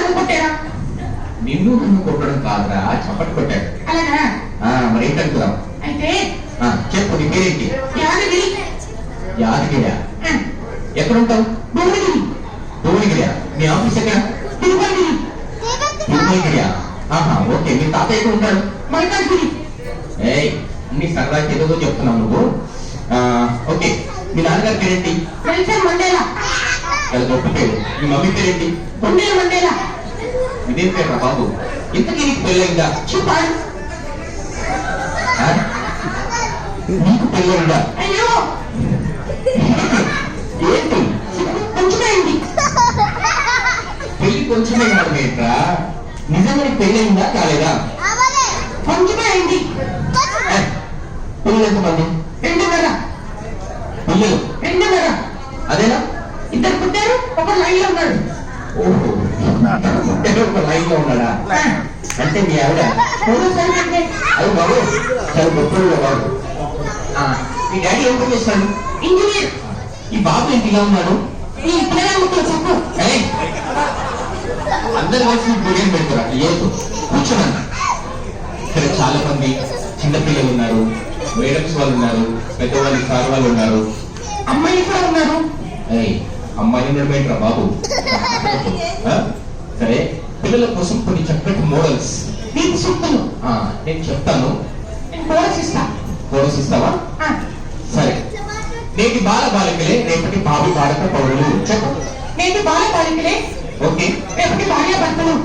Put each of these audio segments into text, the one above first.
నన్ను కొట్టారా? నిన్ను నన్ను కొట్టడం కాదురా, చప్పటి కొట్టాడు. అలాగా? మరి ఏంటనుకున్నావు? అయితే చెప్పు, నీ పేరేంటి? యాదగిరి. యాదగిరియా? ఎక్కడుంటావు? భువనగిరి. భువనగిరియా? మీ ఆఫీస్ ఎక్కడ? తిరుమలగిరి. తిరుమలగిరియా? ఓకే. మీ తాత ఎక్కడ ఉంటాడు? మల్కాజ్గిరి. అన్ని సరదాకి ఏదో చెప్తున్నావు నువ్వు. ఓకే, మీ నాన్నగారి పేరేంటి? Nelson Mandela. చాలా గొప్ప పేరు. మీ మమ్మీ పేరేంటి? పొన్నేల మండేలా. ఇదేం పేరు రా బాబు? ఇంతకీ నీకు పెళ్ళయిందా? చెప్పాడు. నీకు పెళ్ళయిందా? అయ్యో ఏంటి? కొంచెమైంది. పెళ్లి కొంచెమే ఏంట్రా? నిజంగా నీకు పెళ్ళయిందా కాలేదా? కొంచెమైంది. పిల్లలు ఎంతమంది? 2.5. పిల్లలు 2.5. అదేనా? 2 పుట్టారు, ఒక లైన్ లో ఉన్నాడు. ఓహో, ఒక లైన్ లో ఉన్నాడా? అంటే మీ ఆవిడ అది బాబు చాలా గొప్ప బాబు. మీ డాడీ ఏం పని చేస్తాడు? ఇంజనీర్. ఈ బాబు ఏంటి ఇలా ఉన్నాడు? ఈ పిల్లగాళ్ళతో చెప్పు. అందరు కలిసి బిర్యానీ పెడతారా? లేదు, కూర్చోనన్నా. ఇక్కడ చాలా మంది చిన్నపిల్లలు ఉన్నారు, మేడమ్స్ వాళ్ళు ఉన్నారు, పెద్దవాళ్ళు సార్ వాళ్ళు ఉన్నారు, అమ్మాయిలు కూడా ఉన్నారు. అమ్మాయిలు ఉండడం ఏంట్రా బాబు? సరే, పిల్లల కోసం కొన్ని చక్కటి మోడల్స్ నీకు సూక్తులు నేను చెప్తాను. నేను కోరస్ ఇస్తా. కోరస్ ఇస్తావా? సరే. నేటి బాల బాలికలే రేపటి భావి బాలక పౌరులు. చెప్పు. నేటి బాల బాలికలే ఓకే రేపటి భార్య భర్తలు.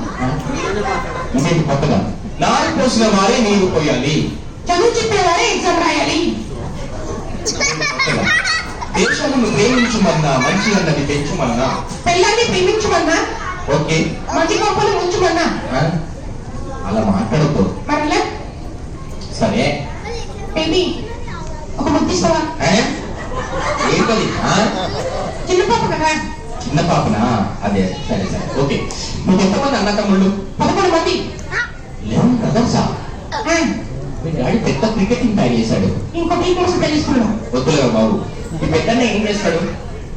ఇదేంటి కొత్తగా? నారు పోసిన వారే నీరు పోయాలి, చదువు చెప్పేవారే ఎగ్జామ్ రాయాలి. దేశమును ప్రేమించుమన్నా మంచి అన్నది పెంచుమన్నా, పిల్లల్ని ప్రేమించమన్నా ఓకే మంచి గొప్పలు ఉంచమన్నా. అలా మాట్లాడద్దు. మరలా సరే బేబీ ఒక ముద్దిస్తావా? ఏంటది? చిన్న పాప కదా. చిన్న పాపనా? అదే, సరే సరే ఓకే. నువ్వు ఎంతమంది అన్న తమ్ముళ్ళు? 11 మంది. 11 బ్రదర్సా? మీ డాడీ పెద్ద క్రికెటింగ్ తయారు చేశాడు. ఇంకో టీ కోసం తెలుస్తున్నాం. వద్దులేవు బాబు. ఈ పెద్దన్న ఏం చేస్తాడు?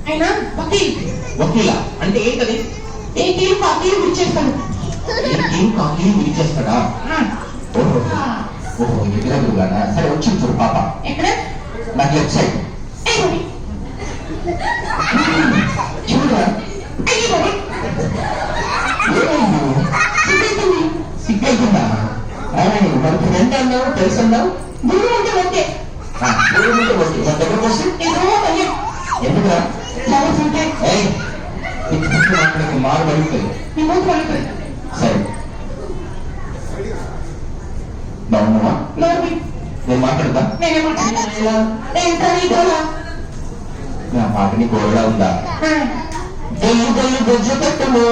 అయినా వకీల్. వకీలా అంటే ఏంటది? ఏ కీలు కాకీలు విడిచేస్తాడు. ఏం కాకీలు విడిచేస్తాడా? ఓహో ఓహో, ఎదురుగుగానా? సరే వచ్చి చూడు పాప. ఎక్కడ? నాకు లెఫ్ట్ సైడ్ చూడరా. సిగ్గైతుందా? మరి ఫ్రెండ్ అన్నావు, తెలుసు అన్నావు. దూరం ఉంటే ఓకే. దూరం ఉంటే ఓకే. మన దగ్గరకు వస్తే ఎందుకురా? మాట్లాడక మారు పడుతుంది. సరే, బాగున్నావా? నేను మాట్లాడతా. నా పాటని గోడలా ఉందా? గొల్లు గొల్లు గొజ్జు పెట్టము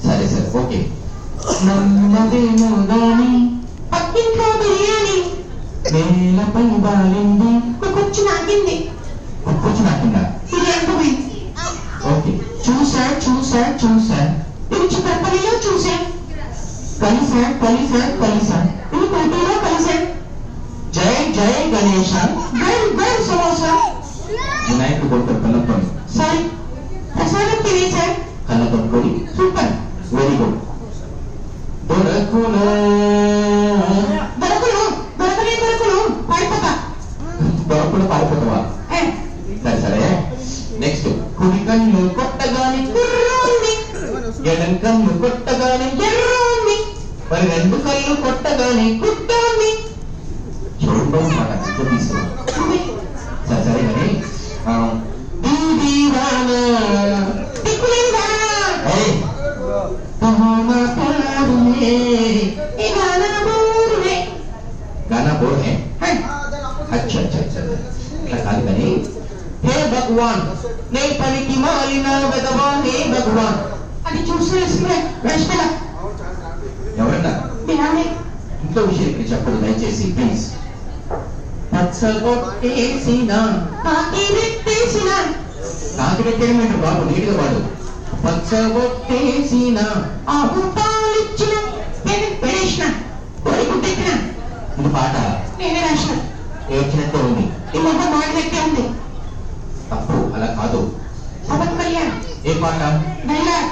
సరే సరే ఓకే. నన్నదేమో గాని పక్కింట్లో బిర్యానీ నేలపై బాలింది, కూర్చు నాకింది. కూర్చు నాకిందా? బిర్యానీ ఓకే. చూసా చూసా చూసా, రుచి పరపరిలో చూసా. కలిసా కలిసా కలిసా, ఈ పోటీలో కలిసా. జై జై గణేశ. గై సమోసా. వినాయకుడు కొడుకు కళ్ళతోని. సరే ప్రసాదం తినేసా. కళ్ళతోని. Super, very good. దొరకులు దొరకలు దొరకలే దొరకలు పారిపోతా. దొరకులు పారిపోతావా? సరే సరే నెక్స్ట్. కుడి కన్ను కొట్టగానే కుర్రోంది, ఎడం కన్ను కొట్టగానే ఎర్రోంది, మరి 2 కళ్ళు కొట్టగానే కుట్టోంది. చూడడం మాట తీసుకురా. సరే సరే కానీ దిక్కులేని गाना बोल है? अच्छा अच्छा अच्छा इట్లా కాదు కానీ హే భగవాన్ నే పనికి మాలిన వెదవా హే భగవాన్ అది చూసి వేసుకునే ఎవరన్నా తినాలి. ఇంట్లో విషయం ఇక్కడ చెప్పదు దయచేసి ప్లీజ్. పచ్చగొట్టేసిన కాకిరెట్టేసిన కాకిరెట్టేయమంటే బాబు నీటిగా వాడు. పచ్చగొట్టేసిన ఆవు పాలిచ్చిన పెడేసిన ఇది పాట నేనే రాశాను. ఏడ్చినట్టే ఉంది. ఈ మొహం మాడినట్టే ఉంది. తప్పు, అలా కాదు. పవన్ కళ్యాణ్ ఏ పాట? డైలాగ్.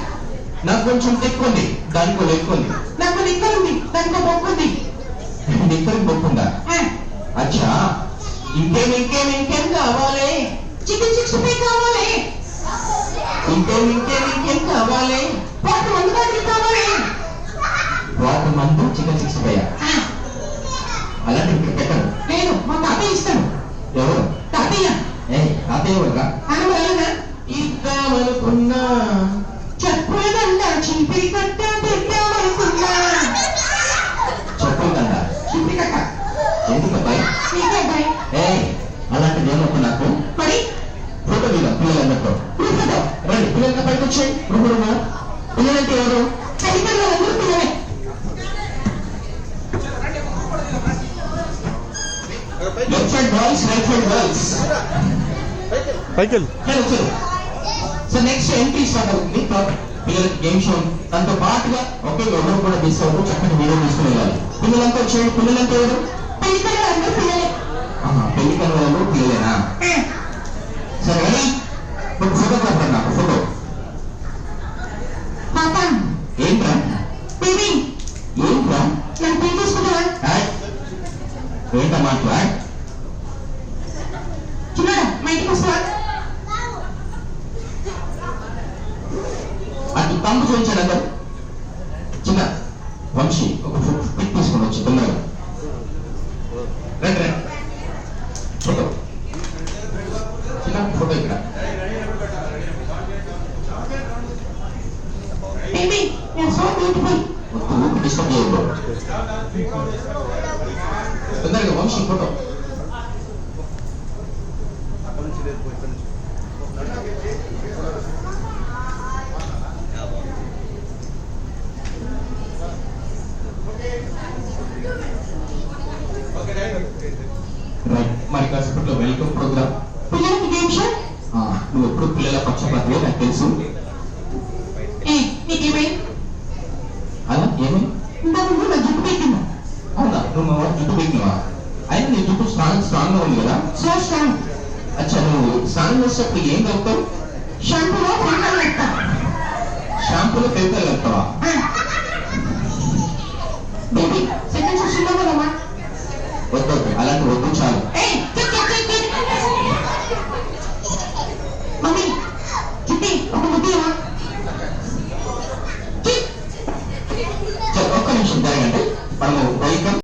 నాకు కొంచెం తెక్కుంది, దానికో లెక్కుంది. నాకు నిక్కర్ ఉంది, దానికో బొక్కుంది. నిక్కరికి బొక్కుందా? అచ్చా, ఇంకేం కావాలి? చికెన్ 65 కావాలి. ఇంకేం కావాలి? పాటు మందు బాటిల్ కావాలి. వాటర్ మందు చికెన్ 65. అలాంటి ఇంకా పెట్టరు. నేను మా తాతయ్య ఇస్తాను. ఎవరు? తాతయ్య. తాతయ్య ఎవరుగా? అనవలన ఇద్దామనుకున్నా చెప్పదండ చీపిరి కట్ట పెట్టామనుకున్నా. చెప్పులు కదా చీపిరి కట్ట ఎందుకు అబ్బాయి? నీకే భయ్. అలాంటిది ఏమొద్దు నాకు. మరి ఫోటో మీద పిల్లలందరితో రండి, పిల్లలకి పైకి వచ్చాయి. పిల్లలంటే ఎవరు? చలికల్లో అందరూ పిల్లలే. Left side boys, right side girls. Cycle so next entry start అవుతుంది. పిల్లలకి గేమ్ షో, దాంతో పాటుగా ఒకే ఎవరు కూడా మిస్ అవ్వదు, చక్కటి వీడియో తీసుకుని వెళ్ళాలి. పిల్లలంతా వచ్చాయి. పిల్లలంతా ఎవరు? చలికల్లో అందరూ పిల్లలే. పెళ్లి కన్నా వాళ్ళు పిల్లలేనా? సరే రెడీ. ఒక ఫోటోగ్రాఫర్, నాకు ఫోటో. పాప ఏంట్రా? బేబీ ఏంట్రా? నన్ను పెళ్లి చేసుకుంటావా? ఏంటా మాట్లా? చిన్నాడా మా ఇంటికి వస్తావా? అది తమ్ము చూపించాడు అందరు. చిన్న వంశీ ఒక పిక్ తీసుకుని వచ్చి తొందరగా రండి రండి. ఫోటో చిన్న ఫోటో ఇక్కడ. బేబీ నేను సో బ్యూటిఫుల్. ఊరికి డిస్టర్బ్ చేయకూడదు. తొందరగా వంశీ ఫోటో. రైట్, మరి కాసేపట్లో వెల్కమ్ ప్రోగ్రామ్. పిల్లలకి గేమ్ షో. నువ్వు ఎప్పుడు పిల్లల పక్షపాతమే, నాకు తెలుసు. నీకేమైంది? అలా ఏమి? ఇంతకు ముందు నా జుట్టు పెట్టిందా? అవునా, నువ్వు మా వాడు జుట్టు పెట్టినవా? అయినా నీ జుట్టు స్ట్రాంగ్ గా ఉంది కదా. So strong. అచ్చా, నువ్వు స్నానం చేసేటప్పుడు ఏం కలుపుతావు? షాంపూలో ఫిల్టర్ పెడతా. షాంపూలో ఫిల్టర్ కలుపుతావా? బేబీ సెకండ్ షో సినిమా పోదామా? వద్దు, అలాంటి వద్దు, చాలు. మమ్మీ చిట్టి ఒక ముద్దేమా? ఒక్క నిమిషం జరగండి. మనము వెల్కమ్